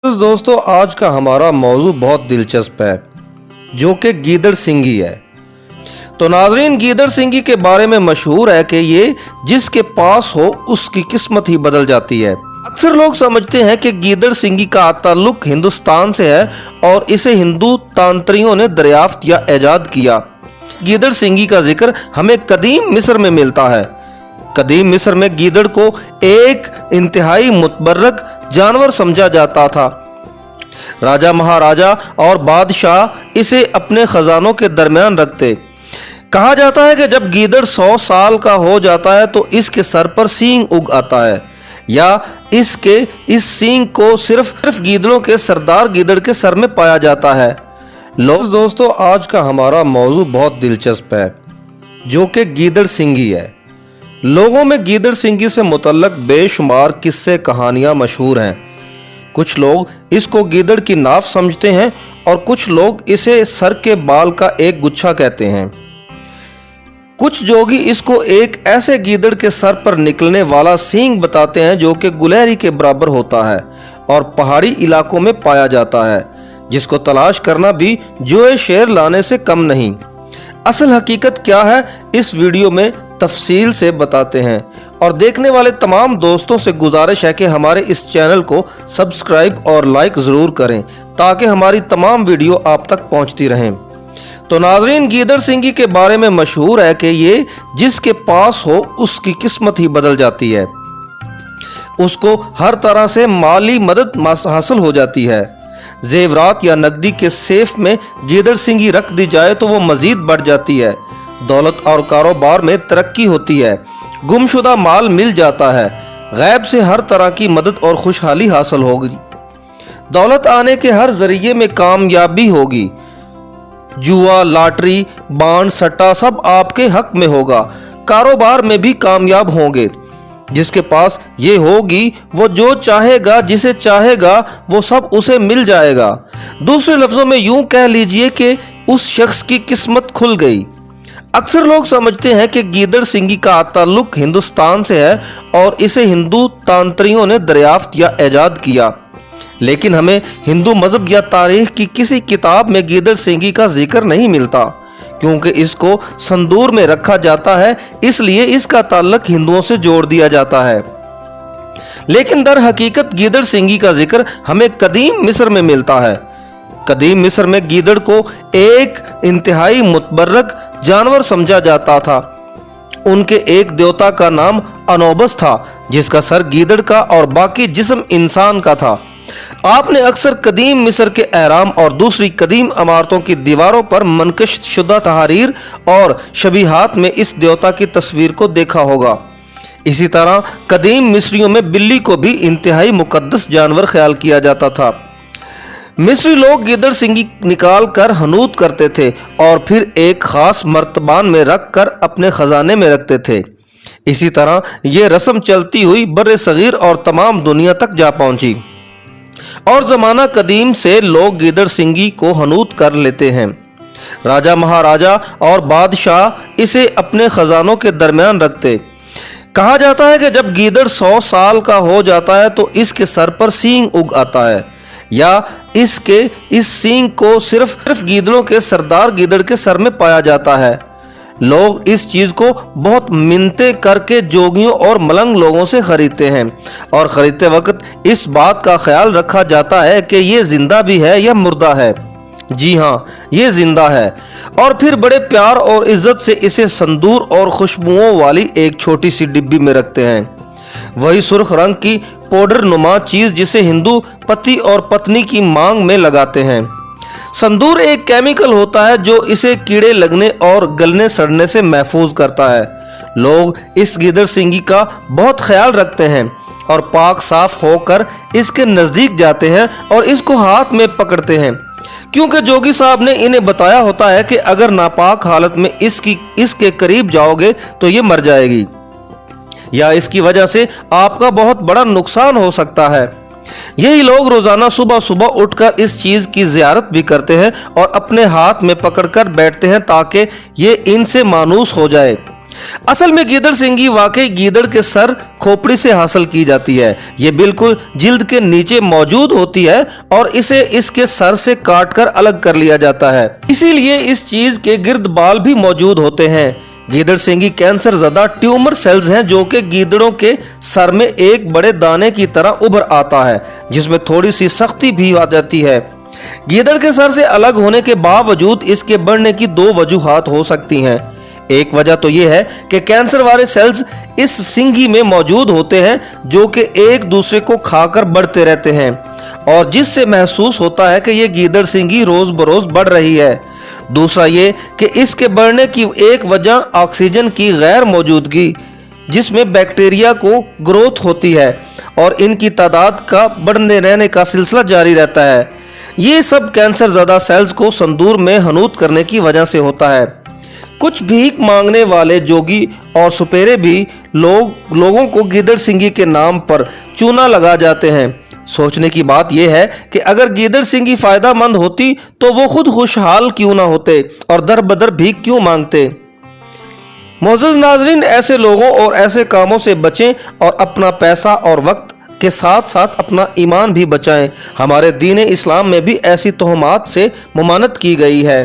दोस्तों आज का हमारा मौजू बहुत दिलचस्प है जो कि गीदड़ सिंगी है। तो नाज़रीन, गीदड़ सिंगी के बारे में मशहूर है कि ये जिसके पास हो उसकी किस्मत ही बदल जाती है। अक्सर लोग समझते हैं कि गीदड़ सिंगी का ताल्लुक हिंदुस्तान से है और इसे हिंदू तांत्रिकों ने दरियाफ्त या ईजाद किया। गीदड़ सिंगी का जिक्र हमें कदीम मिस्र में मिलता है। कदीम मिस्र में गीदड़ को एक इंतहाई मुतबर्रक जानवर समझा जाता था। राजा, महाराजा और बादशाह इसे अपने खजानों के दरमियान रखते। कहा जाता है कि जब गीदड़ 100 साल का हो जाता है तो इसके सर पर सींग उग आता है या इस सींग को सिर्फ गीदड़ों के सरदार गीदड़ के सर में पाया जाता है। दोस्तों आज का हमारा मौजू बहुत दिलचस्प है जो कि गीदड़ सिंगी है। लोगों में गीदड़ सिंगी से मुतल्लक बेशुमार किस्से कहानियां मशहूर हैं। कुछ लोग इसको गीदड़ की नाव समझते हैं और कुछ लोग इसे सर के बाल का एक गुच्छा कहते हैं। कुछ जोगी इसको एक ऐसे गीदड़ के सर पर निकलने वाला सींग बताते हैं जो कि गुलहरी के बराबर होता है और पहाड़ी इलाकों में पाया जाता है, जिसको तलाश करना भी जोए शेर लाने से कम नहीं। असल हकीकत क्या है इस वीडियो में तफसील से बताते हैं और देखने वाले तमाम दोस्तों से गुजारिश है कि हमारे इस चैनल को सब्सक्राइब और लाइक ज़रूर करें ताकि हमारी तमाम वीडियो आप तक पहुंचती रहें। तो नाज़रीन, गीदड़ सिंगी के बारे में मशहूर है कि ये जिसके पास हो उसकी किस्मत ही बदल जाती है। उसको हर तरह से माली मदद हासिल हो जाती है। जेवरात या नकदी के सेफ में गीदड़ सिंगी रख दी जाए तो वो मजीद बढ़ जाती है। दौलत और कारोबार में तरक्की होती है, गुमशुदा माल मिल जाता है, गैब से हर तरह की मदद और खुशहाली हासिल होगी। दौलत आने के हर जरिए में कामयाबी होगी। जुआ, लॉटरी, बांड, सट्टा सब आपके हक में होगा। कारोबार में भी कामयाब होंगे। जिसके पास ये होगी वो जो चाहेगा, जिसे चाहेगा वो सब उसे मिल जाएगा। दूसरे लफ्जों में यूं कह लीजिए कि उस शख्स की किस्मत खुल गई। अक्सर लोग समझते हैं कि गीदड़ सिंगी का ताल्लुक हिंदुस्तान से है और इसे हिंदू तांत्रिकों ने दरियाफ्त या ईजाद किया, लेकिन हमें हिंदू मजहब या तारीख की किसी किताब में गीदड़ सिंगी का जिक्र नहीं मिलता, क्योंकि इसको संदूर में रखा जाता है, इसलिए इसका ताल्लुक हिंदुओं से जोड़ दिया जाता है। लेकिन दर हकीकत गीदड़ सिंगी का जिक्र हमें कदीम मिस्र में मिलता है। कदीम मिस्र में गीदड़ को एक इंतहाई मुतबर्रक जानवर समझा जाता था। उनके एक देवता का नाम अनोबस था, जिसका सर गीदड़ का और बाकी जिस्म इंसान का था। आपने अक्सर कदीम मिस्र के एहराम और दूसरी कदीम इमारतों की दीवारों पर मनकश शुदा तहरीर और शबीहात में इस देवता की तस्वीर को देखा होगा। इसी तरह कदीम मिस्रियों में बिल्ली को भी इंतहाई मुकद्दस जानवर ख्याल किया जाता था। मिस्री लोग गीदड़ सिंगी निकाल कर हनूत करते थे और फिर एक खास मर्तबान में रख कर अपने खजाने में रखते थे। इसी तरह ये रस्म चलती हुई बर्रे सगीर और तमाम दुनिया तक जा पहुंची और ज़माना कदीम से लोग गीदड़ सिंगी को हनूत कर लेते हैं। राजा, महाराजा और बादशाह इसे अपने खजानों के दरमियान रखते। कहा जाता है कि जब गीदड़ 100 साल का हो जाता है तो इसके सर पर सींग उग आता है या इस सींग को सिर्फ गीदड़ों के सरदार गीदड़ के सर में पाया जाता है। लोग इस चीज को बहुत मिन्नतें करके जोगियों और मलंग लोगों से खरीदते हैं और खरीदते वक्त इस बात का ख्याल रखा जाता है कि ये जिंदा भी है या मुर्दा है। जी हाँ, ये जिंदा है और फिर बड़े प्यार और इज्जत से इसे संदूर और खुशबुओं वाली एक छोटी सी डिब्बी में रखते हैं। वही सुर्ख रंग की पाउडर नुमा चीज जिसे हिंदू पति और पत्नी की मांग में लगाते हैं। संदूर एक केमिकल होता है जो इसे कीड़े लगने और गलने सड़ने से महफूज करता है। लोग इस गीदड़ सिंगी का बहुत ख्याल रखते हैं और पाक साफ होकर इसके नजदीक जाते हैं और इसको हाथ में पकड़ते हैं, क्योंकि जोगी साहब ने इन्हें बताया होता है कि अगर नापाक हालत में इसके करीब जाओगे तो ये मर जाएगी या इसकी वजह से आपका बहुत बड़ा नुकसान हो सकता है। यही लोग रोजाना सुबह सुबह उठकर इस चीज की जियारत भी करते हैं और अपने हाथ में पकड़कर बैठते हैं ताकि ये इनसे मानूस हो जाए। असल में गीदड़ सिंगी वाकई गीदड़ के सर खोपड़ी से हासिल की जाती है। ये बिल्कुल जिल्द के नीचे मौजूद होती है और इसे इसके सर से काट कर अलग कर लिया जाता है, इसीलिए इस चीज के गिर्द बाल भी मौजूद होते हैं। गीदड़ सिंगी कैंसर ज़दा ट्यूमर सेल्स हैं जो कि गीदड़ों के सर में एक बड़े दाने की तरह उभर आता है, जिसमें थोड़ी सी सख्ती भी आ जाती है। गीदड़ के सर से अलग होने के बावजूद इसके बढ़ने की दो वजूहात हो सकती हैं। एक वजह तो यह है कि कैंसर वाले सेल्स इस सिंगी में मौजूद होते हैं जो कि एक दूसरे को खाकर बढ़ते रहते हैं और जिससे महसूस होता है कि यह गीदड़ सिंगी रोज बरोज बढ़ रही है। दूसरा ये कि इसके बढ़ने की एक वजह ऑक्सीजन की गैर मौजूदगी, जिसमें बैक्टीरिया को ग्रोथ होती है और इनकी तादाद का बढ़ने रहने का सिलसिला जारी रहता है। ये सब कैंसर ज़दा सेल्स को संदूर में हनूत करने की वजह से होता है। कुछ भीख मांगने वाले जोगी और सुपेरे भी लोगों को गीदड़ सिंगी के नाम पर चूना लगा जाते हैं। सोचने की बात यह है कि अगर गीदड़ सिंगी फायदा मंद होती तो वो खुद खुशहाल क्यों ना होते और दर बदर भीख क्यों मांगते। मोअज़्ज़िज़ नाज़रीन, ऐसे लोगों और ऐसे कामों से बचें और अपना पैसा और वक्त के साथ साथ अपना ईमान भी बचाएं। हमारे दीन इस्लाम में भी ऐसी तोहमात से ममानत की गई है।